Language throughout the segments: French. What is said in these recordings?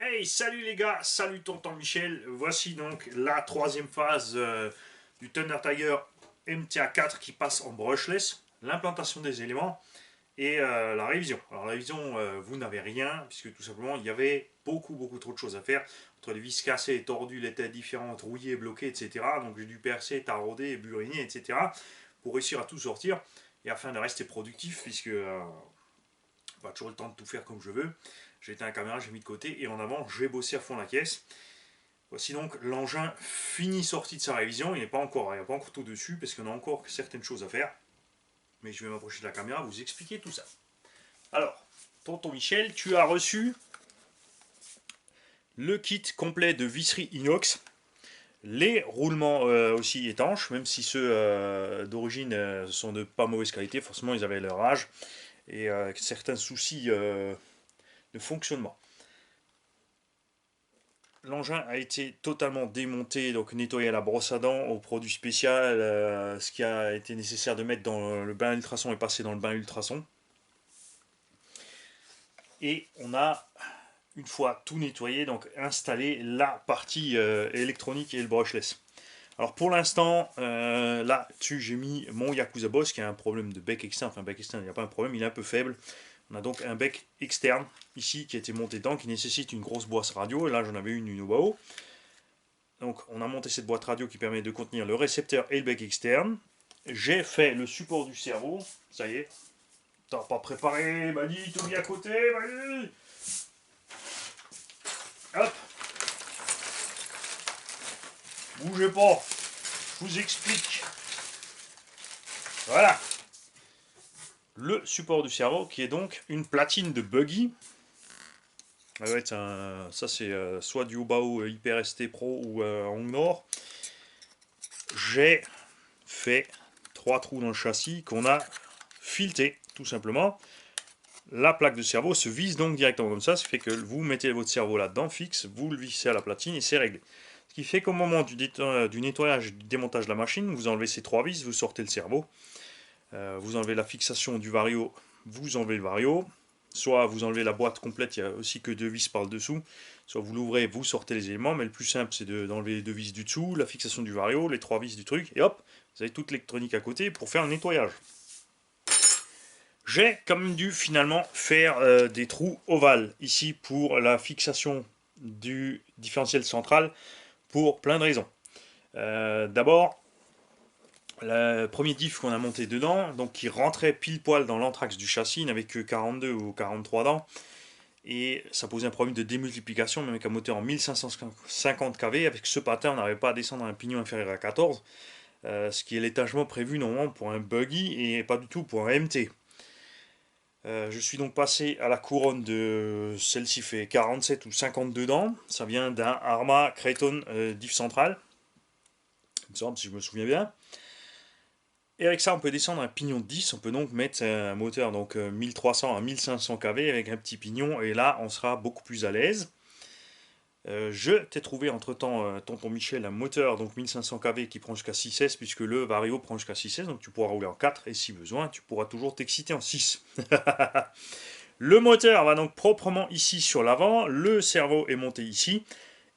Hey, salut les gars, salut tonton Michel. Voici donc la troisième phase du Thunder Tiger MTA4 qui passe en brushless, l'implantation des éléments et la révision. Alors la révision, vous n'avez rien, puisque tout simplement il y avait beaucoup trop de choses à faire. Entre les vis cassées, tordues, les têtes différentes, rouillées, bloquées, etc. Donc j'ai dû percer, tarauder, buriner, etc. pour réussir à tout sortir et afin de rester productif, puisque pas toujours le temps de tout faire comme je veux. J'ai éteint la caméra, j'ai mis de côté et en avant, j'ai bossé à fond la caisse. Voici donc l'engin fini sorti de sa révision. Il n'y a pas encore tout dessus parce qu'on a encore certaines choses à faire. Mais je vais m'approcher de la caméra, vous expliquer tout ça. Alors, tonton Michel, tu as reçu le kit complet de visserie inox. Les roulements aussi étanches, même si ceux d'origine sont de pas mauvaise qualité, forcément ils avaient leur âge et certains soucis de fonctionnement. L'engin a été totalement démonté, donc nettoyé à la brosse à dents, au produit spécial. Ce qui a été nécessaire de mettre dans le bain ultrason est passé dans le bain ultrason. Et on a, une fois tout nettoyé, donc installé la partie électronique et le brushless. Alors pour l'instant, là-dessus j'ai mis mon Yakuza Boss qui a un problème de bec externe. Enfin, bec externe, il n'y a pas un problème, il est un peu faible. On a donc un bec externe ici qui a été monté dedans, qui nécessite une grosse boîte radio. Et là j'en avais une Unobao. Donc on a monté cette boîte radio qui permet de contenir le récepteur et le bec externe. J'ai fait le support du cerveau. Ça y est. T'as pas préparé, Mani, tout mis à côté, Mani. Hop. Bougez pas. Je vous explique. Voilà. Le support du cerveau qui est donc une platine de buggy. Ça c'est soit du Obao Hyper ST Pro ou Hongnor. J'ai fait 3 trous dans le châssis qu'on a fileté tout simplement. La plaque de cerveau se visse donc directement comme ça, ce qui fait que vous mettez votre cerveau là-dedans, fixe, vous le vissez à la platine et c'est réglé. Ce qui fait qu'au moment du nettoyage et du démontage de la machine, vous enlevez ces 3 vis, vous sortez le cerveau, vous enlevez la fixation du vario, vous enlevez le vario, soit vous enlevez la boîte complète, il n'y a aussi que 2 vis par le dessous, soit vous l'ouvrez, vous sortez les éléments, mais le plus simple c'est d'enlever les 2 vis du dessous, la fixation du vario, les 3 vis du truc, et hop, vous avez toute l'électronique à côté pour faire le nettoyage. J'ai quand même dû finalement faire des trous ovales ici pour la fixation du différentiel central pour plein de raisons. D'abord, le premier diff qu'on a monté dedans, donc qui rentrait pile poil dans l'anthrax du châssis, n'avait que 42 ou 43 dents, et ça posait un problème de démultiplication, même avec un moteur en 1550 kV. Avec ce pattern, on n'arrivait pas à descendre à un pignon inférieur à 14, ce qui est l'étagement prévu normalement pour un buggy et pas du tout pour un MT. Je suis donc passé à la couronne de celle-ci fait 47 ou 52 dents. Ça vient d'un Arma Creighton diff central, il me semble si je me souviens bien. Et avec ça, on peut descendre un pignon de 10. On peut donc mettre un moteur donc 1300 à 1500 kV avec un petit pignon. Et là, on sera beaucoup plus à l'aise. Je t'ai trouvé entre-temps, tonton Michel, un moteur donc 1500 kV qui prend jusqu'à 6S, puisque le Vario prend jusqu'à 6S. Donc tu pourras rouler en 4 et si besoin, tu pourras toujours t'exciter en 6. Le moteur va donc proprement ici sur l'avant, le cerveau est monté ici,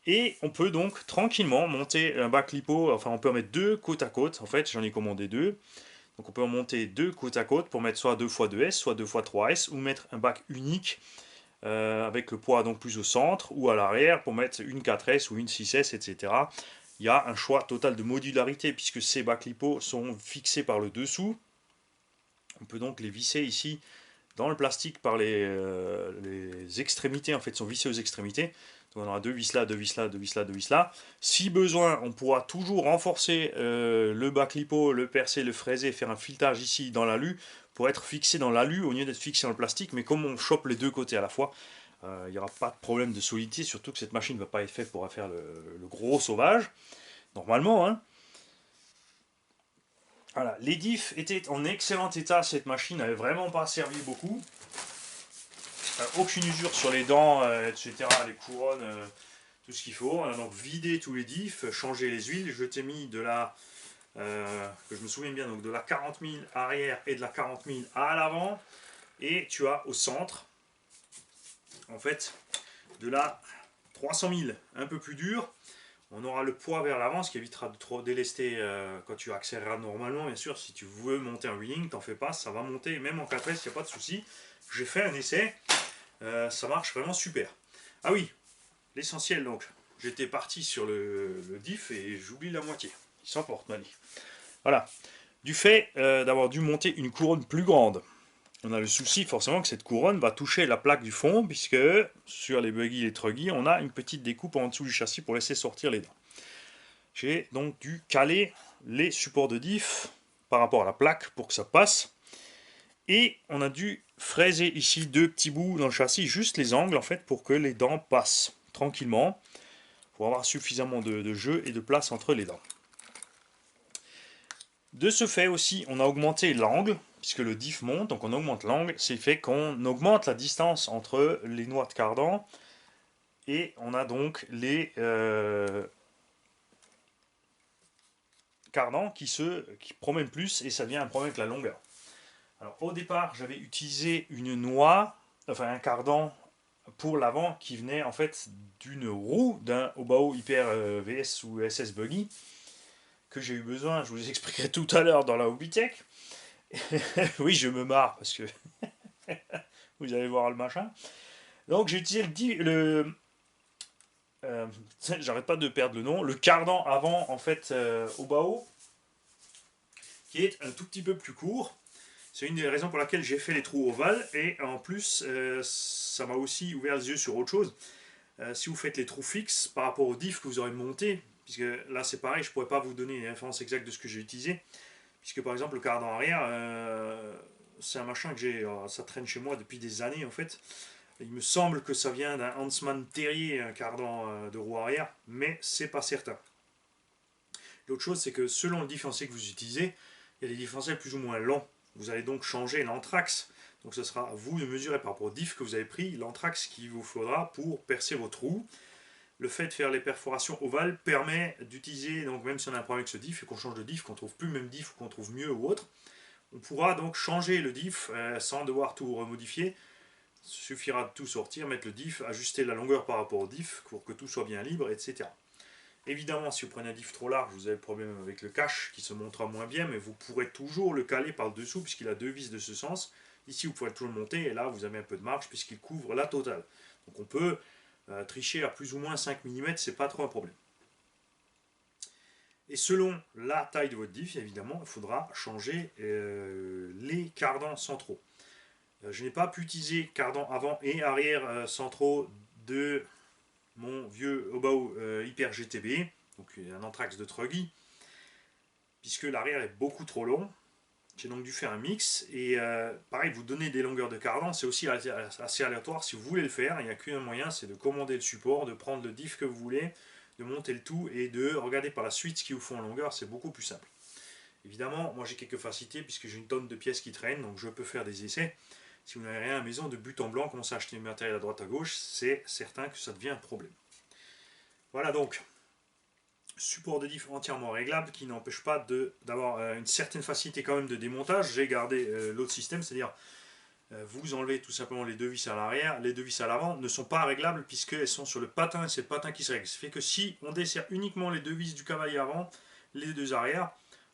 et on peut donc tranquillement monter un bac lipo, enfin on peut en mettre 2 côte à côte, en fait j'en ai commandé 2, donc on peut en monter 2 côte à côte pour mettre soit 2x2S, soit 2x3S, ou mettre un bac unique avec le poids donc plus au centre, ou à l'arrière pour mettre une 4S ou une 6S, etc. Il y a un choix total de modularité puisque ces bacs lipo sont fixés par le dessous, on peut donc les visser ici dans le plastique par les extrémités, en fait, sont vissés aux extrémités. Donc on aura 2 vis là, 2 vis là, 2 vis là, 2 vis là. Si besoin, on pourra toujours renforcer le bac lipo, le percer, le fraiser, faire un filetage ici dans l'alu pour être fixé dans l'alu au lieu d'être fixé dans le plastique. Mais comme on chope les 2 côtés à la fois, il n'y aura pas de problème de solidité, surtout que cette machine ne va pas être faite pour faire le gros sauvage, normalement, hein. Voilà, les diffs étaient en excellent état, cette machine n'avait vraiment pas servi beaucoup. Aucune usure sur les dents, etc., les couronnes, tout ce qu'il faut. On a donc vidé tous les diffs, changé les huiles. Je t'ai mis de la, que je me souviens bien, donc de la 40 000 arrière et de la 40 000 à l'avant. Et tu as au centre, en fait, de la 300 000, un peu plus dur. On aura le poids vers l'avant, ce qui évitera de trop délester quand tu accéléreras normalement. Bien sûr, si tu veux monter en wheeling, t'en fais pas, ça va monter. Même en 4S, il n'y a pas de souci. J'ai fait un essai, ça marche vraiment super. Ah oui, l'essentiel donc. J'étais parti sur le diff et j'oublie la moitié. Il s'emporte, Mali. Voilà. Du fait d'avoir dû monter une couronne plus grande, on a le souci forcément que cette couronne va toucher la plaque du fond, puisque sur les buggy et les truggy, on a une petite découpe en dessous du châssis pour laisser sortir les dents. J'ai donc dû caler les supports de diff par rapport à la plaque pour que ça passe. Et on a dû fraiser ici deux petits bouts dans le châssis, juste les angles en fait, pour que les dents passent tranquillement, pour avoir suffisamment de jeu et de place entre les dents. De ce fait aussi, on a augmenté l'angle, puisque le diff monte, donc on augmente l'angle, c'est fait qu'on augmente la distance entre les noix de cardan, et on a donc les cardans qui promènent plus, et ça devient un problème avec la longueur. Alors au départ, j'avais utilisé une noix, enfin un cardan pour l'avant qui venait en fait d'une roue d'un Obao Hyper VS ou SS Buggy, que j'ai eu besoin, je vous expliquerai tout à l'heure dans la Hobbytech. Oui, je me marre parce que vous allez voir le machin. Donc j'ai utilisé j'arrête pas de perdre le nom, le cardan avant en fait Obao, qui est un tout petit peu plus court. C'est une des raisons pour laquelle j'ai fait les trous ovales, et en plus ça m'a aussi ouvert les yeux sur autre chose. Si vous faites les trous fixes par rapport au diff que vous aurez monté, puisque là c'est pareil, je ne pourrais pas vous donner les références exactes de ce que j'ai utilisé, puisque par exemple le cardan arrière, c'est un machin que j'ai, ça traîne chez moi depuis des années en fait. Il me semble que ça vient d'un Huntsman Terrier, un cardan de roue arrière, mais c'est pas certain. L'autre chose, c'est que selon le différentiel que vous utilisez, il y a des différentiels plus ou moins longs. Vous allez donc changer l'anthrax. Donc ce sera à vous de mesurer par rapport au diff que vous avez pris, l'anthrax qu'il vous faudra pour percer vos trous. Le fait de faire les perforations ovales permet d'utiliser, donc même si on a un problème avec ce diff et qu'on change de diff, qu'on trouve plus le même diff ou qu'on trouve mieux ou autre, on pourra donc changer le diff sans devoir tout remodifier. Il suffira de tout sortir, mettre le diff, ajuster la longueur par rapport au diff pour que tout soit bien libre, etc. Évidemment, si vous prenez un diff trop large, vous avez le problème avec le cache qui se montera moins bien, mais vous pourrez toujours le caler par le dessous puisqu'il a deux vis de ce sens. Ici, vous pouvez toujours le monter et là, vous avez un peu de marge puisqu'il couvre la totale. Donc on peut tricher à plus ou moins 5 mm, c'est pas trop un problème. Et selon la taille de votre diff, évidemment, il faudra changer les cardans centraux. Je n'ai pas pu utiliser cardans avant et arrière centraux de mon vieux Obao Hyper GTB, donc un anthrax de Truggy, puisque l'arrière est beaucoup trop long. J'ai donc dû faire un mix, et pareil, vous donnez des longueurs de cardan, c'est aussi assez aléatoire si vous voulez le faire. Il n'y a qu'un moyen, c'est de commander le support, de prendre le diff que vous voulez, de monter le tout et de regarder par la suite ce qu'il vous faut en longueur, c'est beaucoup plus simple. Évidemment, moi j'ai quelques facilités puisque j'ai une tonne de pièces qui traînent, donc je peux faire des essais. Si vous n'avez rien à la maison, de but en blanc, commencez à acheter du matériel à droite à gauche, c'est certain que ça devient un problème. Voilà donc, support de diff entièrement réglable qui n'empêche pas d'avoir une certaine facilité quand même de démontage. J'ai gardé l'autre système, c'est-à-dire vous enlevez tout simplement les deux vis à l'arrière, les deux vis à l'avant ne sont pas réglables puisqu'elles sont sur le patin, et c'est le patin qui se règle. Ce qui fait que si on dessert uniquement les deux vis du cavalier avant, les deux arrière,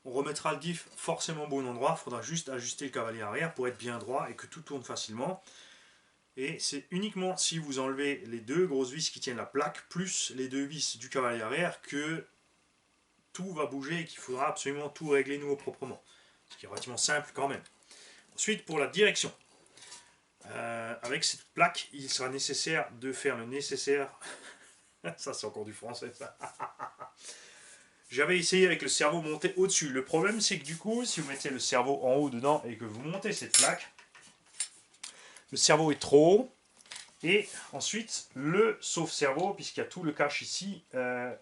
on remettra le diff forcément au bon endroit, il faudra juste ajuster le cavalier arrière pour être bien droit et que tout tourne facilement. Et c'est uniquement si vous enlevez les deux grosses vis qui tiennent la plaque, plus les deux vis du cavalier arrière, que tout va bouger et qu'il faudra absolument tout régler nouveau proprement. Ce qui est relativement simple quand même. Ensuite, pour la direction. Avec cette plaque, il sera nécessaire de faire le nécessaire. Ça, c'est encore du français, ça. J'avais essayé avec le cerveau monté au-dessus. Le problème, c'est que du coup, si vous mettez le cerveau en haut dedans et que vous montez cette plaque, le cerveau est trop haut. Et ensuite, le sauve-cerveau, puisqu'il y a tout le cache ici, a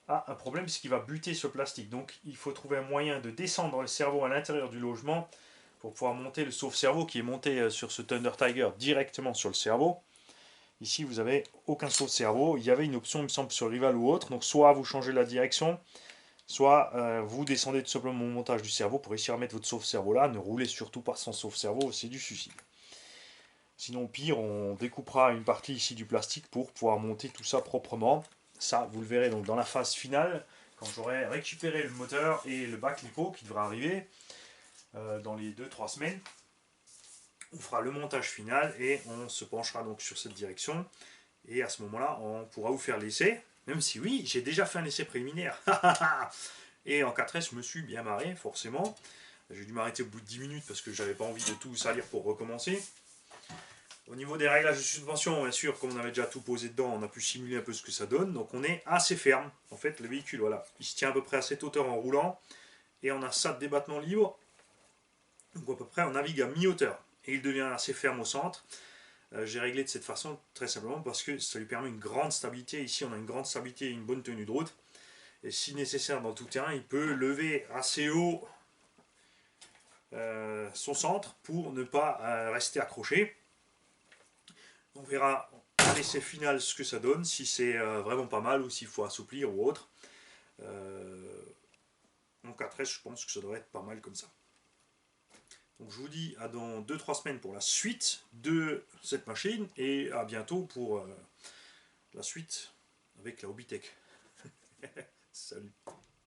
un problème puisqu'il va buter sur le plastique. Donc, il faut trouver un moyen de descendre le cerveau à l'intérieur du logement pour pouvoir monter le sauve-cerveau qui est monté sur ce Thunder Tiger directement sur le cerveau. Ici, vous n'avez aucun sauve-cerveau. Il y avait une option, il me semble, sur Rival ou autre. Donc, soit vous changez la direction, soit vous descendez tout simplement le montage du cerveau pour réussir à mettre votre sauve-cerveau là. Ne roulez surtout pas sans sauve-cerveau, c'est du suicide. Sinon, au pire, on découpera une partie ici du plastique pour pouvoir monter tout ça proprement. Ça, vous le verrez donc dans la phase finale, quand j'aurai récupéré le moteur et le bac lipo qui devra arriver dans les 2-3 semaines. On fera le montage final et on se penchera donc sur cette direction. Et à ce moment-là, on pourra vous faire l'essai. Même si oui, j'ai déjà fait un essai préliminaire. Et en 4S, je me suis bien marré, forcément. J'ai dû m'arrêter au bout de 10 minutes parce que j'avais pas envie de tout salir pour recommencer. Au niveau des réglages de suspension, bien sûr, comme on avait déjà tout posé dedans, on a pu simuler un peu ce que ça donne. Donc on est assez ferme. En fait, le véhicule, voilà, il se tient à peu près à cette hauteur en roulant. Et on a ça de débattement libre. Donc à peu près, on navigue à mi-hauteur. Et il devient assez ferme au centre. J'ai réglé de cette façon très simplement parce que ça lui permet une grande stabilité. Ici, on a une grande stabilité et une bonne tenue de route. Et si nécessaire dans tout terrain, il peut lever assez haut son centre pour ne pas rester accroché. On verra à l'essai final ce que ça donne, si c'est vraiment pas mal ou s'il faut assouplir ou autre. En 4S, je pense que ça devrait être pas mal comme ça. Donc je vous dis à dans 2-3 semaines pour la suite de cette machine et à bientôt pour la suite avec la Hobbytech. Salut.